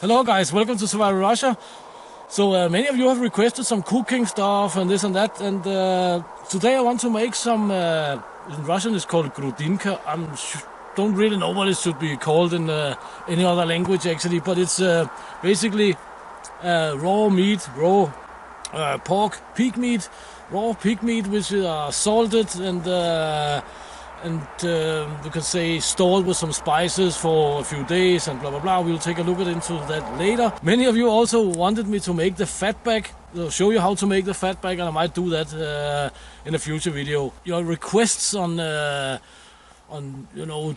Hello guys, welcome to Survival Russia. So many of you have requested some cooking stuff and this and that, and today I want to make some, in Russian it's called grudinka. I don't really know what it should be called in any other language actually, but it's basically raw meat, raw pork, pig meat, raw pig meat which is salted and you can say stored with some spices for a few days and blah blah blah. We'll take a look into that later. Many of you also wanted me to make the fatback. I'll show you how to make the fatback, and I might do that in a future video. Your requests on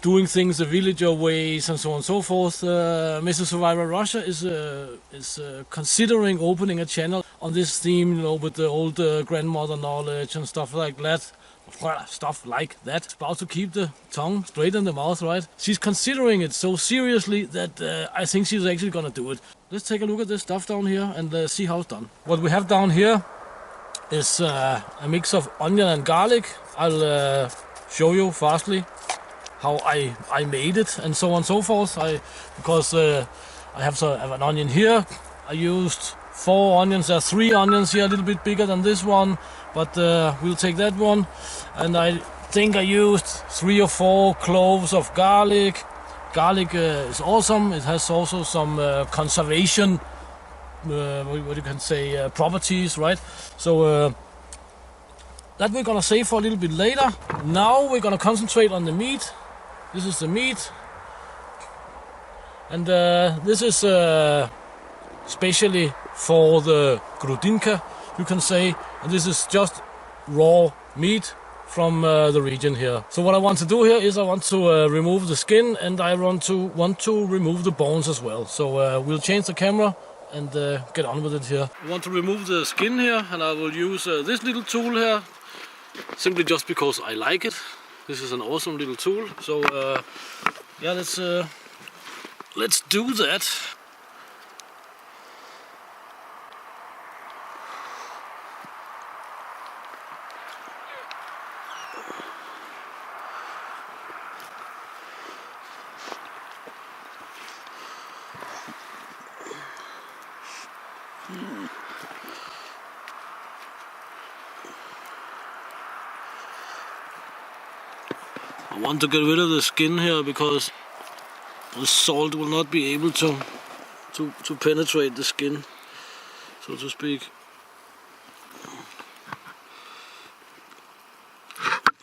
doing things the villager ways and so on and so forth. Mr. Survivor Russia is considering opening a channel on this theme, with the old grandmother knowledge and stuff like that. It's about to keep the tongue straight in the mouth, right? She's considering it so seriously that I think she's actually gonna do it. Let's take a look at this stuff down here and see how it's done. What we have down here is a mix of onion and garlic. I'll show you fastly how I made it and so on and so forth. Because I have an onion here. I used 4 onions. There are 3 onions here, a little bit bigger than this one, but we'll take that one. And I think I used 3 or 4 cloves of garlic. Garlic is awesome. It has also some conservation, what you can say, properties, right? So that we're gonna save for a little bit later. Now we're gonna concentrate on the meat. This is the meat, and this is specially for the grudinka, you can say, and this is just raw meat from the region here. So what I want to do here is I want to remove the skin, and I want to remove the bones as well. So we'll change the camera and get on with it here. I want to remove the skin here, and I will use this little tool here, simply just because I like it. This is an awesome little tool. So yeah, let's do that. I want to get rid of the skin here because the salt will not be able to penetrate the skin, so to speak.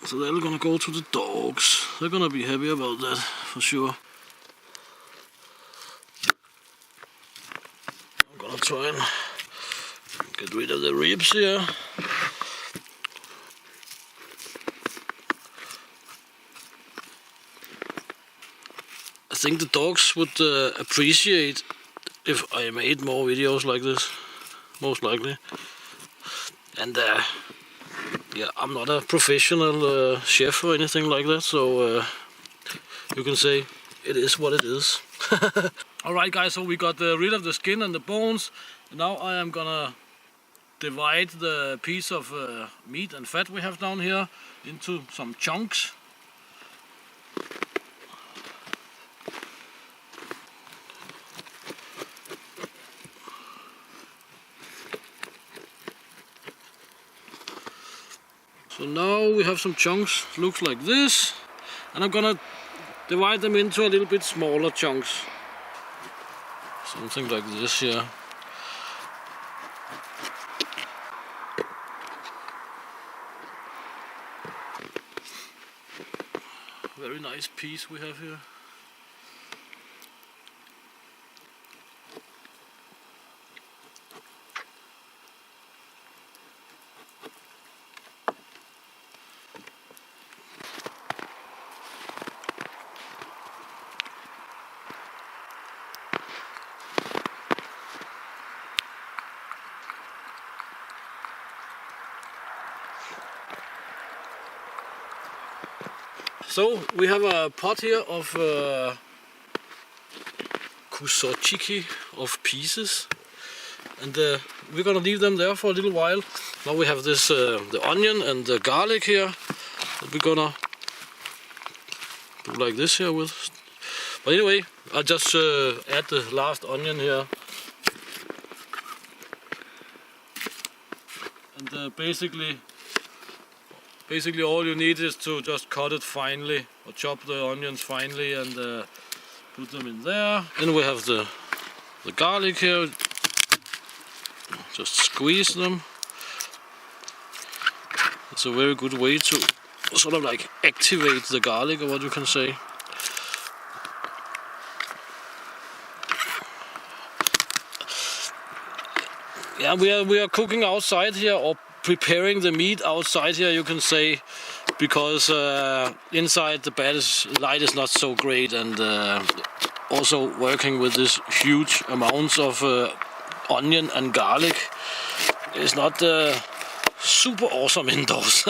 So they're gonna go to the dogs. They're gonna be happy about that for sure. I'm gonna try and get rid of the ribs here. I think the dogs would appreciate if I made more videos like this, most likely. And yeah, I'm not a professional chef or anything like that, so you can say it is what it is. Alright guys, so we got rid of the skin and the bones. Now I am gonna divide the piece of meat and fat we have down here into some chunks. So now we have some chunks, looks like this, and I'm gonna divide them into a little bit smaller chunks. Something like this here. Very nice piece we have here. So we have a pot here of kusochiki, of pieces, and we're gonna leave them there for a little while. Now we have this the onion and the garlic here that we're gonna do like this here with. But anyway, I'll just add the last onion here. And basically all you need is to just cut it finely, or chop the onions finely, and put them in there. Then we have the garlic here. Just squeeze them. It's a very good way to sort of like activate the garlic, or what you can say. Yeah, we are cooking outside here, or preparing the meat outside here, you can say, because inside the light is not so great, and also working with this huge amounts of onion and garlic is not super awesome indoors.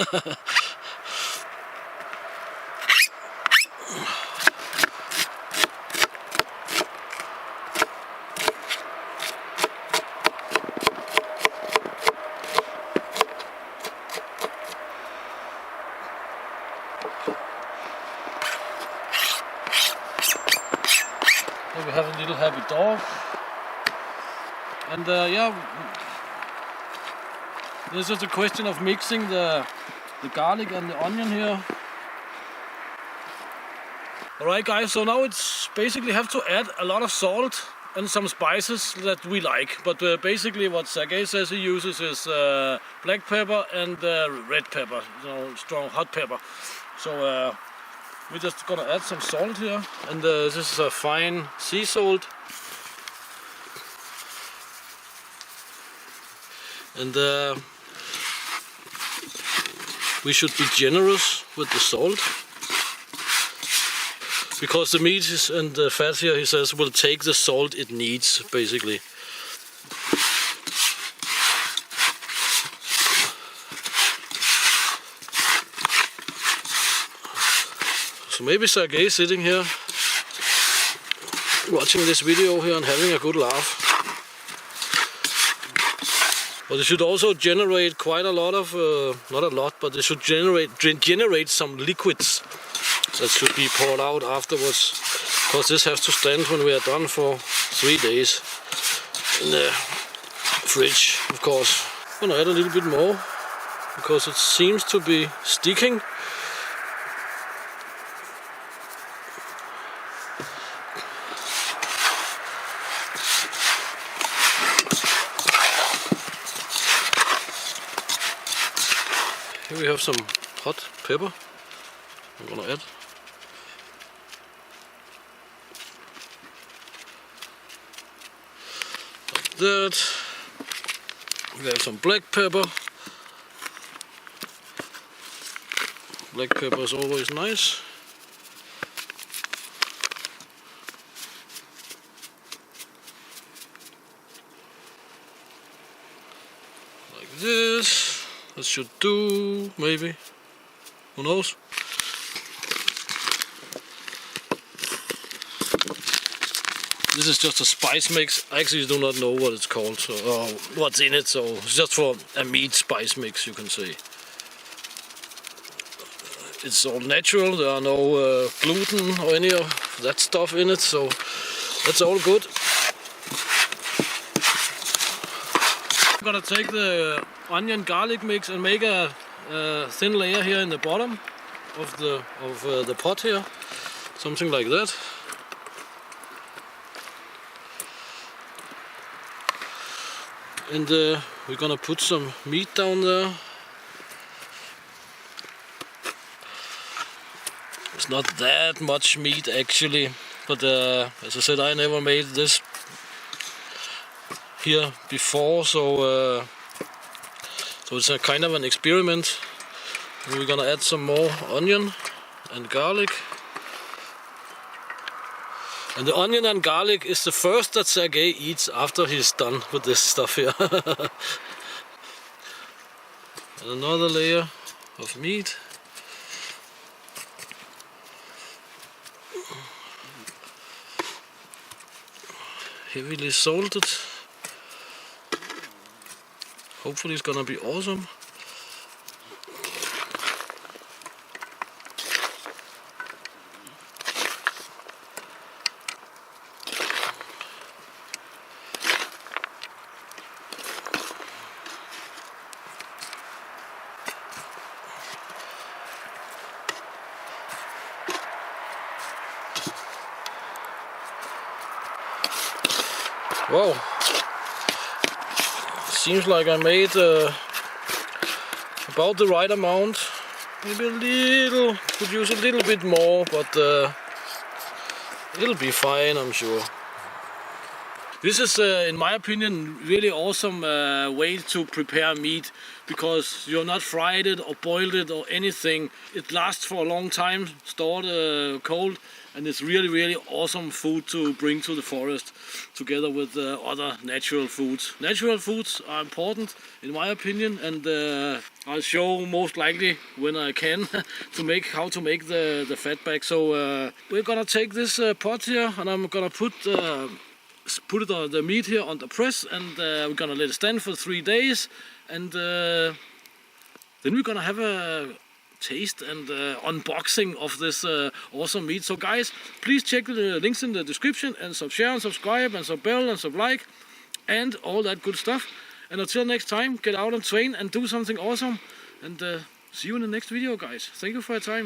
Here we have a little happy dog, and yeah, this is a question of mixing the garlic and the onion here. Alright guys, so now it's basically have to add a lot of salt and some spices that we like, but basically what Sergei says he uses is black pepper and red pepper, you know, strong hot pepper. So we're just gonna add some salt here, and this is a fine sea salt. And we should be generous with the salt, because the meat and the fat here, he says, will take the salt it needs, basically. So maybe Sergei is sitting here watching this video here and having a good laugh. But it should also generate quite a lot of, not a lot, but it should generate some liquids that should be poured out afterwards, because this has to stand when we are done for 3 days in the fridge, of course. I'm gonna add a little bit more, because it seems to be sticking. Here we have some hot pepper I'm gonna add. Like that. We have some black pepper. Black pepper is always nice. Like this. That should do, maybe. Who knows? This is just a spice mix. I actually do not know what it's called, so what's in it. So it's just for a meat spice mix, you can say. It's all natural. There are no gluten or any of that stuff in it, so that's all good. I'm gonna take the onion garlic mix and make a thin layer here in the bottom of the pot here, something like that. And we're gonna put some meat down there. It's not that much meat actually, but as I said, I never made this here before, so it's a kind of an experiment. And we're gonna add some more onion and garlic. And the onion and garlic is the first that Sergei eats after he's done with this stuff here. And another layer of meat. Heavily salted. Hopefully it's gonna be awesome. Wow, seems like I made about the right amount. Maybe a little, could use a little bit more, but it'll be fine, I'm sure. This is, in my opinion, really awesome way to prepare meat, because you're not fried it or boiled it or anything. It lasts for a long time, stored cold, and it's really awesome food to bring to the forest together with other natural foods. Natural foods are important, in my opinion, and I'll show most likely when I can how to make the fatback. So we're gonna take this pot here, and I'm gonna put the meat here on the press, and we're gonna let it stand for 3 days, and then we're gonna have a taste and unboxing of this awesome meat. So guys, please check the links in the description, and share and subscribe and bell and like and all that good stuff. And until next time, get out and train and do something awesome, and see you in the next video, guys. Thank you for your time.